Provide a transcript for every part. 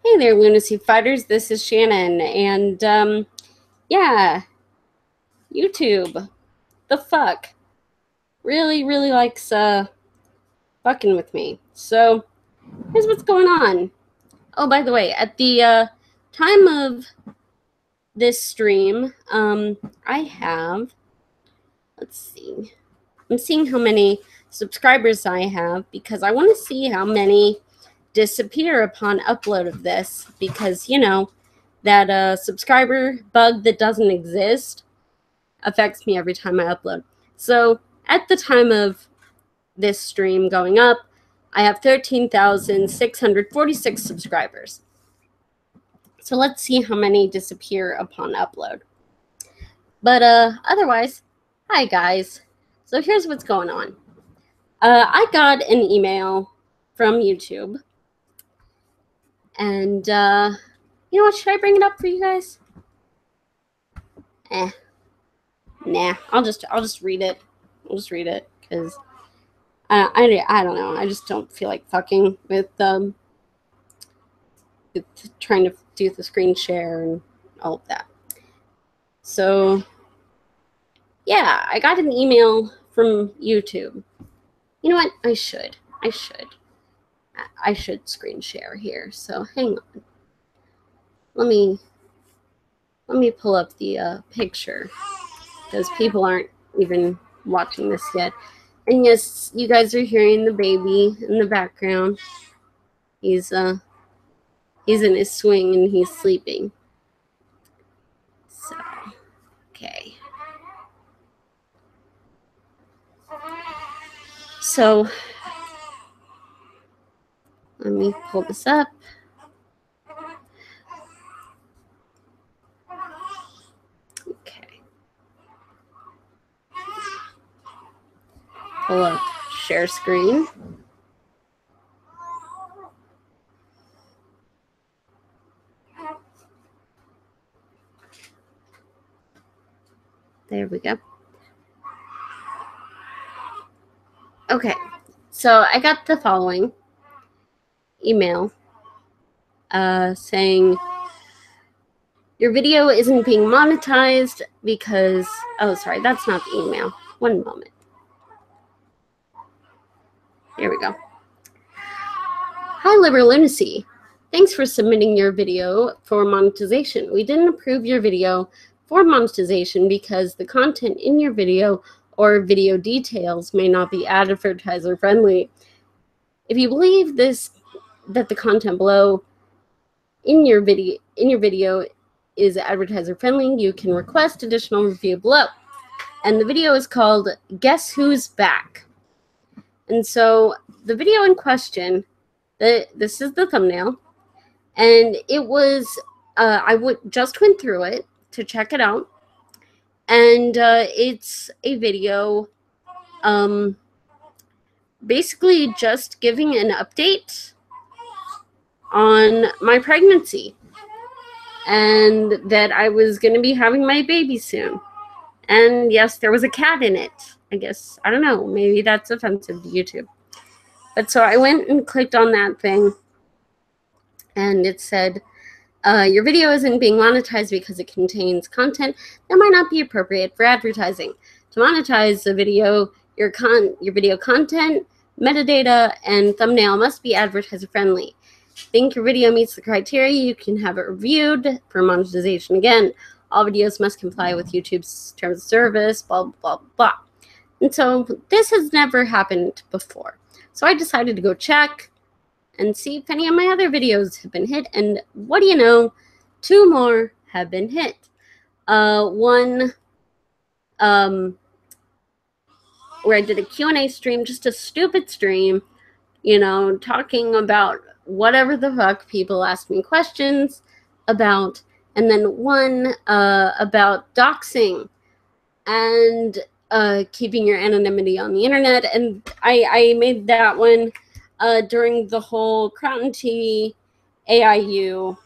Hey there, Lunacy Fighters. This is Shannon, and yeah, YouTube, the fuck, really likes fucking with me. So here's what's going on. Oh, by the way, at the time of this stream, I have, let's see, I'm seeing how many subscribers I have because I want to see how many disappear upon upload of this, because you know that subscriber bug that doesn't exist affects me every time I upload. So at the time of this stream going up, I have 13,646 subscribers. So let's see how many disappear upon upload. But otherwise, hi guys. So here's what's going on. I got an email from YouTube. And, you know what? Should I bring it up for you guys? Nah. I'll just read it. I'll just read it because I don't know. I just don't feel like fucking with trying to do the screen share and all of that. So, yeah, I got an email from YouTube. You know what? I should screen share here. So hang on. Let me pull up the picture because people aren't even watching this yet. And yes, you guys are hearing the baby in the background. He's in his swing and he's sleeping. So, okay. So, let me pull this up. Okay. Pull up share screen. There we go. Okay. So I got the following email saying your video isn't being monetized because, oh, sorry, that's not the email. One moment. Here we go. Hi, Liberal Lunacy. Thanks for submitting your video for monetization. We didn't approve your video for monetization because the content in your video or video details may not be advertiser friendly. If you believe that the content below in your video is advertiser friendly, you can request additional review below. And the video is called Guess Who's Back? And so the video in question, this is the thumbnail, and it was I just went through it to check it out, and it's a video basically just giving an update on my pregnancy and that I was going to be having my baby soon. And yes, there was a cat in it. I guess, I don't know, maybe that's offensive to YouTube. But so I went and clicked on that thing, and it said, your video isn't being monetized because it contains content that might not be appropriate for advertising. To monetize the video, your video content, metadata, and thumbnail must be advertiser friendly. Think your video meets the criteria, you can have it reviewed for monetization. Again, all videos must comply with YouTube's terms of service, blah, blah, blah. And so this has never happened before. So I decided to go check and see if any of my other videos have been hit. And what do you know? 2 more have been hit. One where I did a Q&A stream, just a stupid stream, you know, talking about whatever the fuck people ask me questions about. And then one about doxing and keeping your anonymity on the internet. And I made that one during the whole Crown TV AIU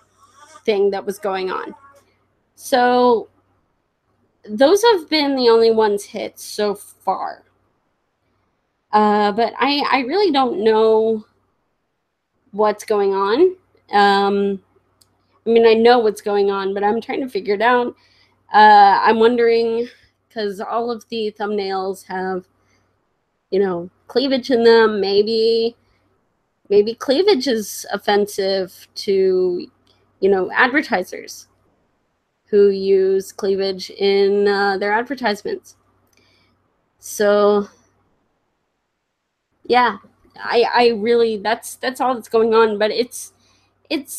thing that was going on. So those have been the only ones hit so far. But I really don't know what's going on. I mean, I know what's going on, but I'm trying to figure it out. I'm wondering, because all of the thumbnails have, you know, cleavage in them. Maybe cleavage is offensive to, you know, advertisers who use cleavage in their advertisements. So, yeah, I really, that's all that's going on, but it's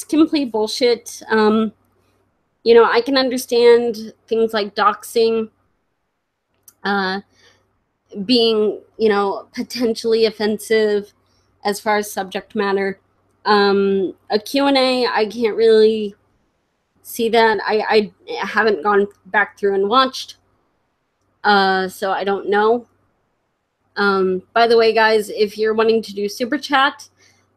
complete bullshit. You know, I can understand things like doxing being, you know, potentially offensive as far as subject matter. A Q&A, I can't really see that. I haven't gone back through and watched, so I don't know. By the way, guys, if you're wanting to do super chat,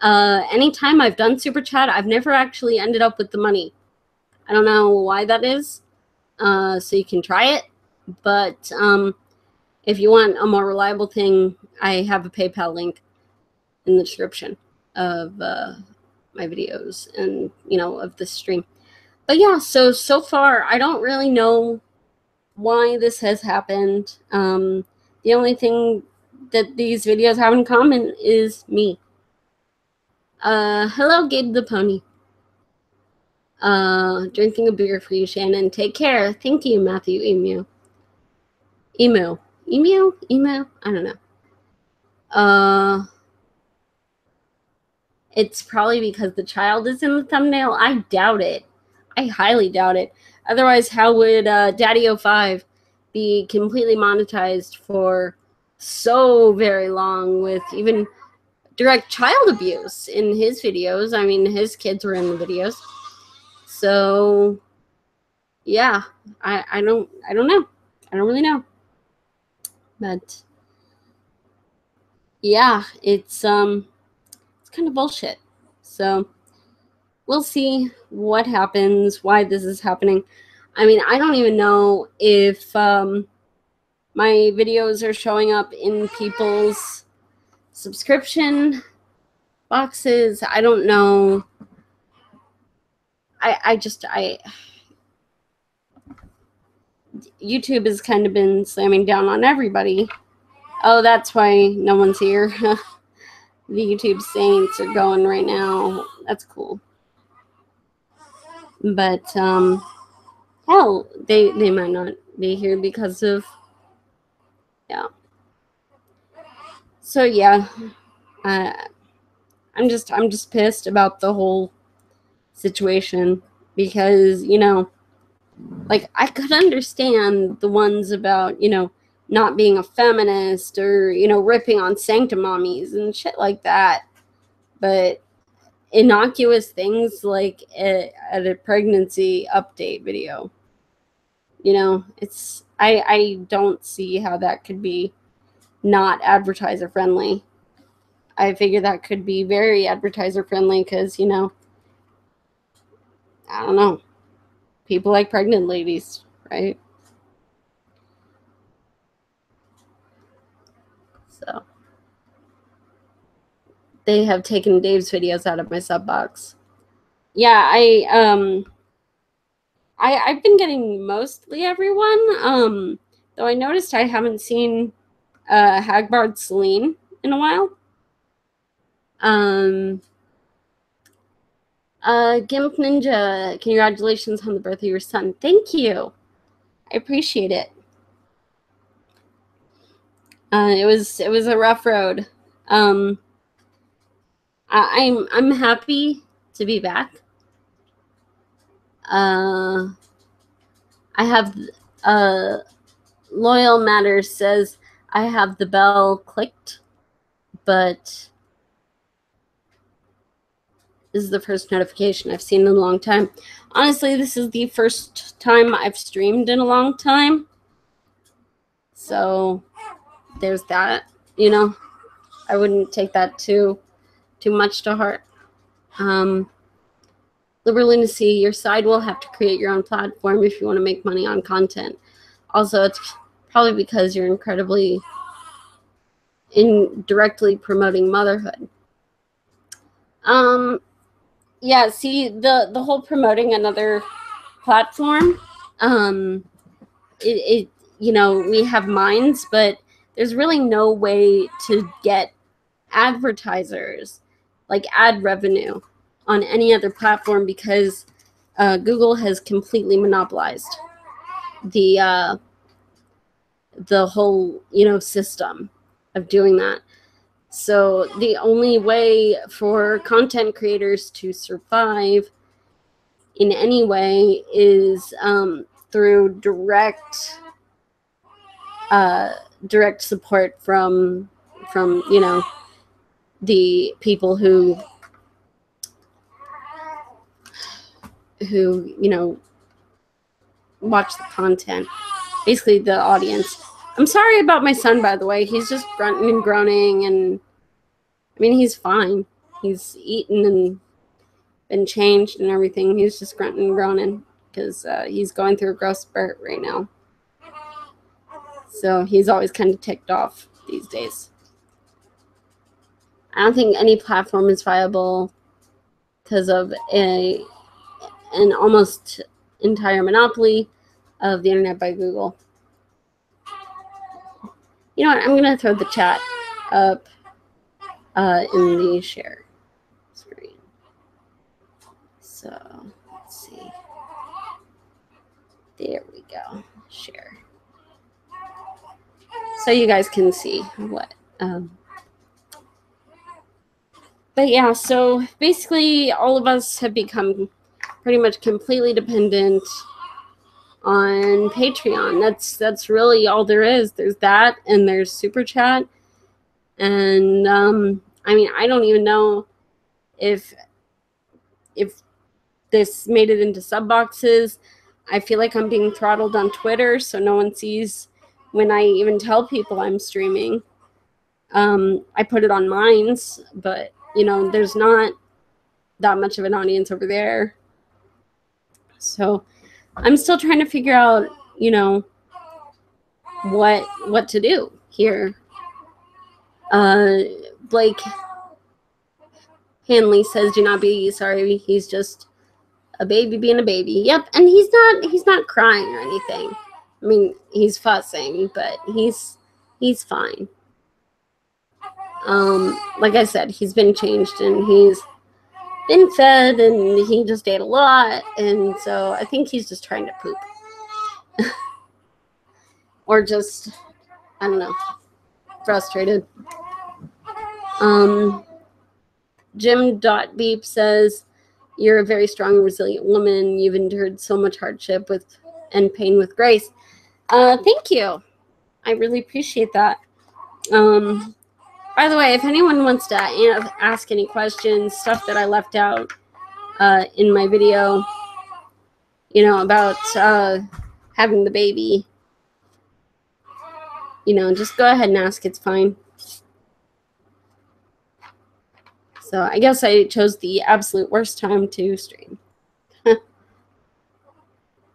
anytime I've done super chat, I've never actually ended up with the money. I don't know why that is. So you can try it, but if you want a more reliable thing, I have a PayPal link in the description of my videos and, you know, of the stream. But yeah, so far, I don't really know why this has happened. The only thing that these videos have in common is me. Hello, Gabe the Pony. Drinking a beer for you, Shannon. Take care. Thank you, Matthew Emu. Emu? I don't know. It's probably because the child is in the thumbnail. I doubt it. I highly doubt it. Otherwise, how would Daddy05 be completely monetized for so very long with even direct child abuse in his videos? I mean, his kids were in the videos. So, yeah, I don't know. I don't really know. But yeah, it's kind of bullshit. So we'll see what happens, why this is happening. I mean, I don't even know if my videos are showing up in people's subscription boxes. I don't know. YouTube has kind of been slamming down on everybody. Oh, that's why no one's here. The YouTube saints are going right now. That's cool. But hell, they might not be here because of, yeah. So yeah, I'm just pissed about the whole situation because, you know, like, I could understand the ones about, you know, not being a feminist or, you know, ripping on sanctum mommies and shit like that, but innocuous things like at a pregnancy update video, you know, it's, I don't see how that could be not advertiser friendly. I figure that could be very advertiser friendly because, you know, I don't know, people like pregnant ladies, right? So they have taken Dave's videos out of my sub box. Yeah, I've been getting mostly everyone. Though I noticed I haven't seen Hagbard Celine in a while. Gimp Ninja, congratulations on the birth of your son. Thank you. I appreciate it. It was a rough road. I'm happy to be back. I have Loyal Matters says I have the bell clicked, but this is the first notification I've seen in a long time. Honestly, this is the first time I've streamed in a long time. So there's that, you know. I wouldn't take that too much to heart. Lunacy, your side will have to create your own platform if you want to make money on content. Also, it's probably because you're incredibly indirectly promoting motherhood. Yeah, see, the whole promoting another platform, it you know, we have Minds, but there's really no way to get advertisers, like ad revenue, on any other platform because Google has completely monopolized the whole, you know, system of doing that. So the only way for content creators to survive in any way is through direct support from you know, the people who you know, watch the content, basically the audience. I'm sorry about my son, by the way. He's just grunting and groaning, and I mean, he's fine. He's eaten and been changed and everything. He's just grunting and groaning because he's going through a growth spurt right now. So he's always kind of ticked off these days. I don't think any platform is viable because of an almost entire monopoly of the internet by Google. You know what? I'm going to throw the chat up in the share screen. So let's see. There we go. Share. So you guys can see what. But yeah, so basically all of us have become pretty much completely dependent on Patreon. That's really all there is. There's that, and there's Super Chat. And I mean, I don't even know if this made it into sub boxes. I feel like I'm being throttled on Twitter, so no one sees when I even tell people I'm streaming. I put it on Minds, but you know, there's not that much of an audience over there. So I'm still trying to figure out, you know, what to do here. Blake Hanley says, "Do not be sorry. He's just a baby being a baby." Yep, and he's not crying or anything. I mean, he's fussing, but he's fine. Like I said, he's been changed and he's been fed, and he just ate a lot, and so I think he's just trying to poop. Or just, I don't know, frustrated. Jim.beep says, "You're a very strong and resilient woman. You've endured so much hardship and pain with grace." Thank you. I really appreciate that. By the way, if anyone wants to ask any questions, stuff that I left out in my video, you know, about having the baby, you know, just go ahead and ask. It's fine. So I guess I chose the absolute worst time to stream.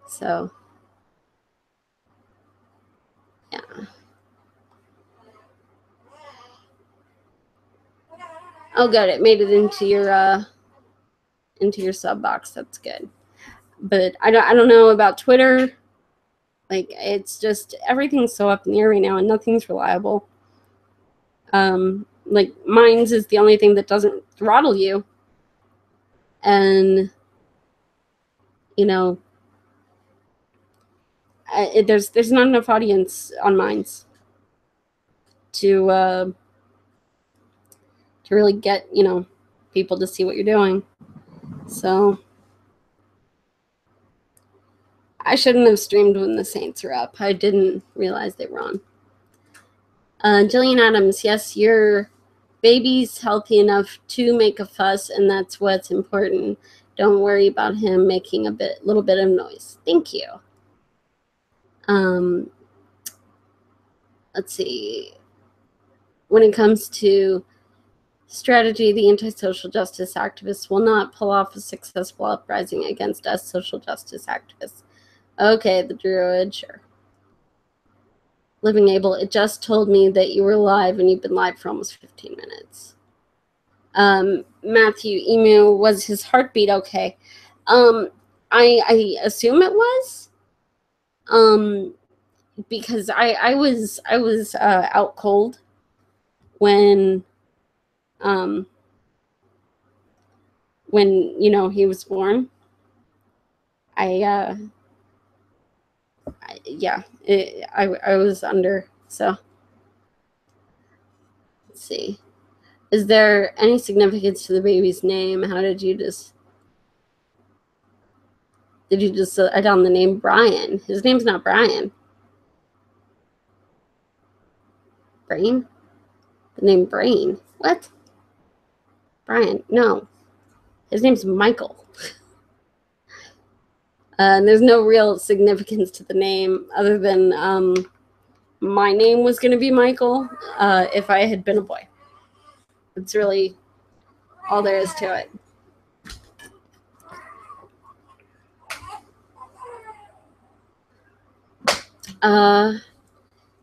So, yeah. Oh, good. It made it into your sub box. That's good. But I don't know about Twitter. Like, it's just everything's so up in the air right now, and nothing's reliable. Like, Minds is the only thing that doesn't throttle you, and you know, there's not enough audience on Minds to really get, you know, people to see what you're doing. So I shouldn't have streamed when the Saints are up. I didn't realize they were on. Jillian Adams, yes, your baby's healthy enough to make a fuss, and that's what's important. Don't worry about him making a little bit of noise. Thank you. Let's see. When it comes to strategy, the anti-social justice activists will not pull off a successful uprising against us social justice activists. Okay, the Druid, sure. Living Able, it just told me that you were live and you've been live for almost 15 minutes. Matthew Emu, was his heartbeat okay? I assume it was. Because I was out cold when he was born. I was under. So let's see. Is there any significance to the baby's name? How did you just add on the name Brian? His name's not Brian. Brain? The name Brain? What? Brian? No. His name's Michael. There's no real significance to the name other than my name was going to be Michael if I had been a boy. That's really all there is to it.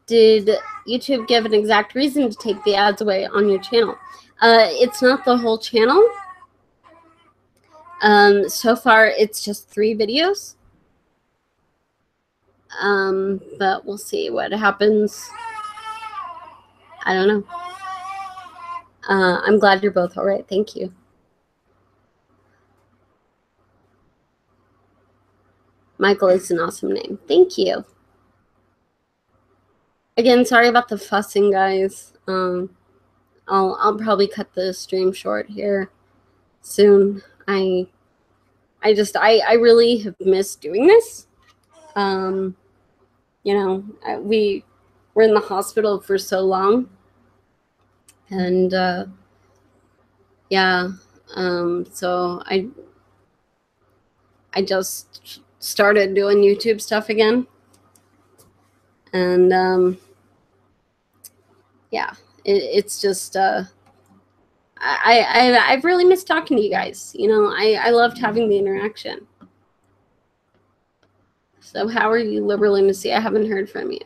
Did YouTube give an exact reason to take the ads away on your channel? It's not the whole channel. So far, it's just 3 videos. But we'll see what happens. I don't know. I'm glad you're both all right. Thank you. Michael is an awesome name. Thank you. Again, sorry about the fussing, guys. I'll probably cut the stream short here soon. I really have missed doing this. We were in the hospital for so long, and so I just started doing YouTube stuff again, and it's just I've really missed talking to you guys. I loved having the interaction. So how are you, Liberal Lunacy? I haven't heard from you.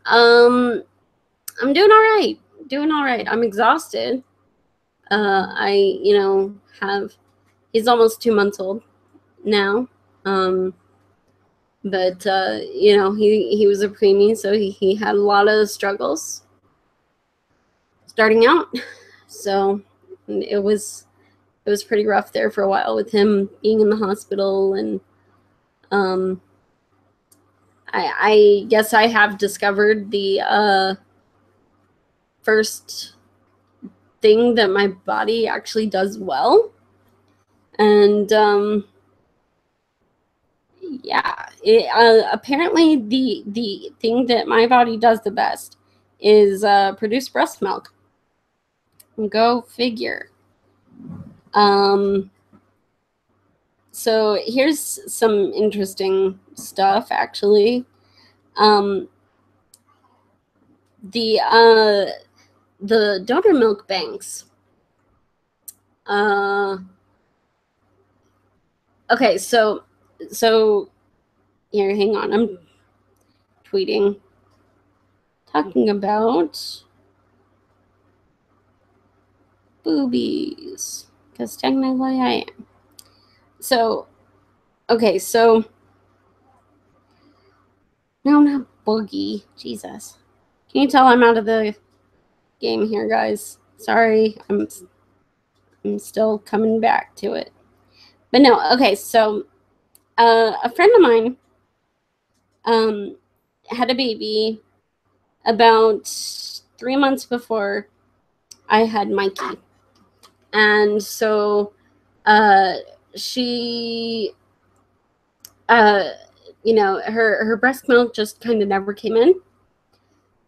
I'm doing all right. I'm exhausted. He's almost 2 months old now. But he was a preemie, so he had a lot of struggles starting out. So it was pretty rough there for a while with him being in the hospital, and I guess I have discovered the first thing that my body actually does well, and apparently the thing that my body does the best is produce breast milk. Go figure. So here's some interesting stuff, actually. The donor milk banks. Okay, so here, hang on. I'm tweeting, talking about boobies, because technically I am. So, okay, so no, not boogie. Jesus, can you tell I'm out of the game here, guys? Sorry, I'm still coming back to it. But no, okay, so a friend of mine had a baby about 3 months before I had Mikey. And so she, her breast milk just kind of never came in.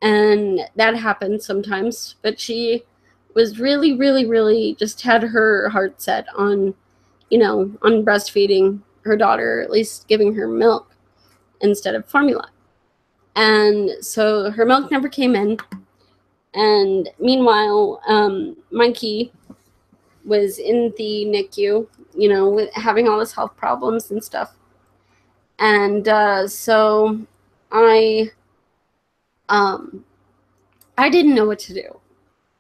And that happens sometimes. But she was really, really, really just had her heart set on, on breastfeeding her daughter, at least giving her milk instead of formula. And so her milk never came in. And meanwhile, Mikey was in the NICU, with having all his health problems and stuff. And so I didn't know what to do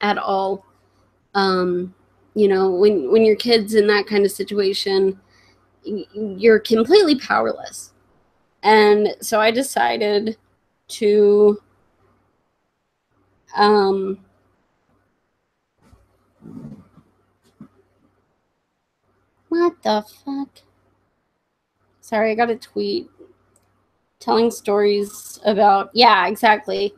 at all. you know, when your kid's in that kind of situation, you're completely powerless. And so I decided to what the fuck? Sorry, I got a tweet telling stories about, yeah, exactly.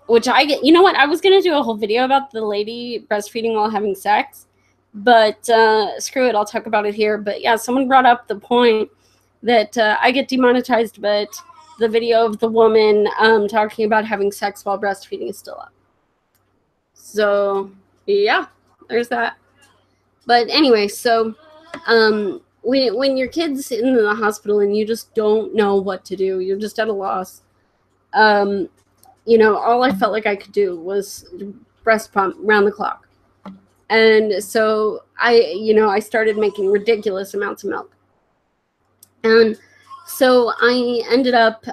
Which I get, you know what? I was going to do a whole video about the lady breastfeeding while having sex, but screw it. I'll talk about it here. But yeah, someone brought up the point that I get demonetized, but the video of the woman talking about having sex while breastfeeding is still up. So yeah, there's that. But anyway, so when your kid's in the hospital and you just don't know what to do, you're just at a loss. You know, all I felt like I could do was breast pump round the clock. And so I started making ridiculous amounts of milk. And so I ended up,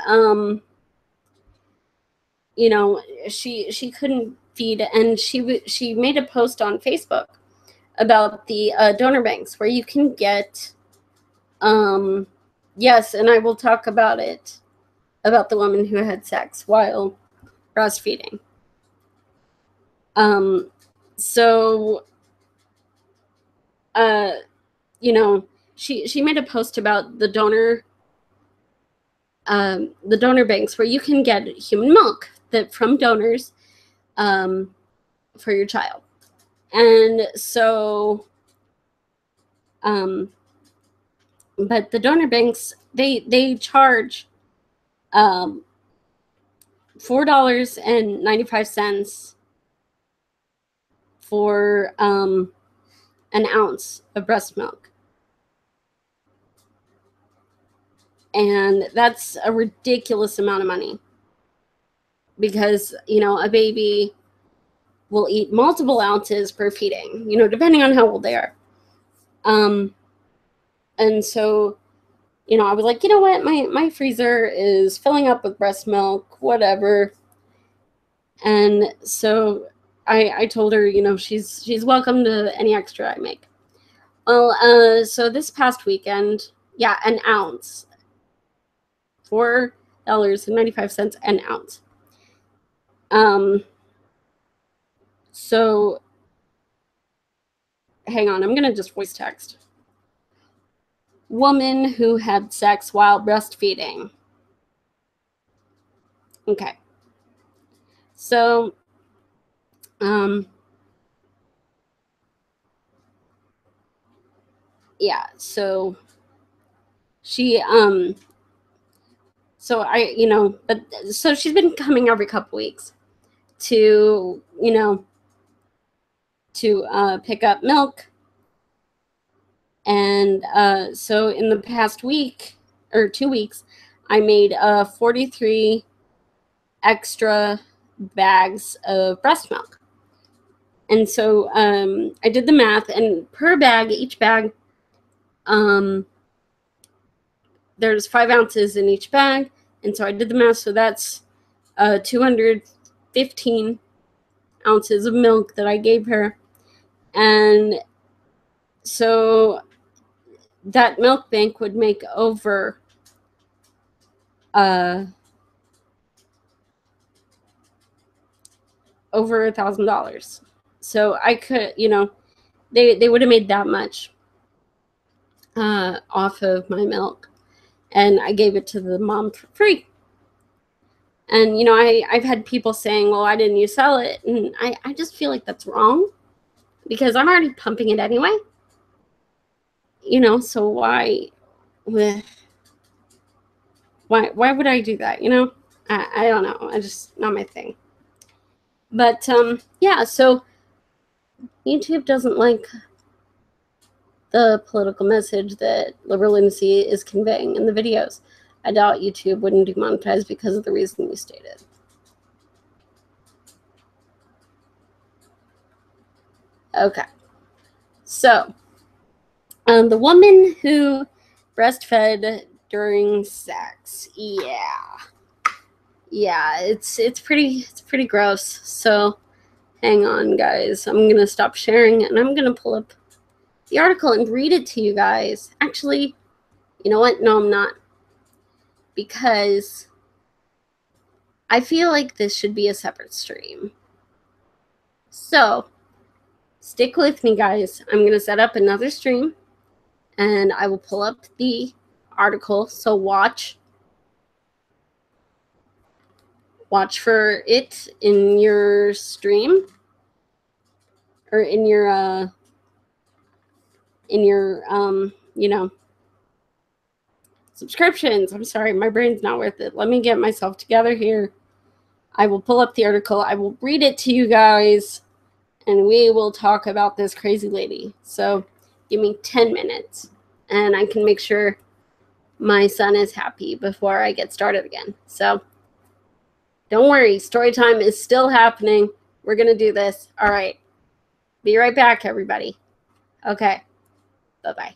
you know, she couldn't feed, and she made a post on Facebook about the donor banks where you can get, yes, and I will talk about it, about the woman who had sex while breastfeeding. So, you know, she made a post about the donor banks where you can get human milk that from donors for your child. And so, but the donor banks, they charge $4.95 for an ounce of breast milk. And that's a ridiculous amount of money, because, you know, a baby will eat multiple ounces per feeding, you know, depending on how old they are. And so, you know, I was like, you know what, my freezer is filling up with breast milk, whatever. And so I told her, you know, she's welcome to any extra I make. Well, so this past weekend, yeah, an ounce, $4.95 an ounce. So hang on, I'm gonna just voice text. Woman who had sex while breastfeeding. Okay. So, yeah, so she, so I, you know, but so she's been coming every couple weeks to, you know, to pick up milk. And so in the past week or 2 weeks, I made 43 extra bags of breast milk. And so I did the math, and per bag, each bag, there's 5 ounces in each bag. And so I did the math, so that's 215 ounces of milk that I gave her. And so that milk bank would make over $1,000. So I could, you know, they would have made that much off of my milk, and I gave it to the mom for free. And, you know, I've had people saying, well, why didn't you sell it? And I just feel like that's wrong, because I'm already pumping it anyway. You know, so why would I do that? You know, I don't know. I just, not my thing. But yeah, so YouTube doesn't like the political message that liberal Lunacy is conveying in the videos. I doubt YouTube wouldn't demonetize because of the reason you stated. Okay. So, the woman who breastfed during sex. Yeah, it's pretty gross. So, Hang on, guys. I'm going to stop sharing, and I'm going to pull up the article and read it to you guys. Actually, you know what? No, I'm not. Because I feel like this should be a separate stream. So, stick with me, guys. I'm going to set up another stream, and I will pull up the article. So watch for it in your stream, or in your you know, subscriptions. I'm sorry, my brain's not worth it. Let me get myself together here. I will pull up the article. I will read it to you guys, and we will talk about this crazy lady. So give me 10 minutes, and I can make sure my son is happy before I get started again. So don't worry, story time is still happening. We're going to do this. All right. Be right back, everybody. Okay. Bye-bye.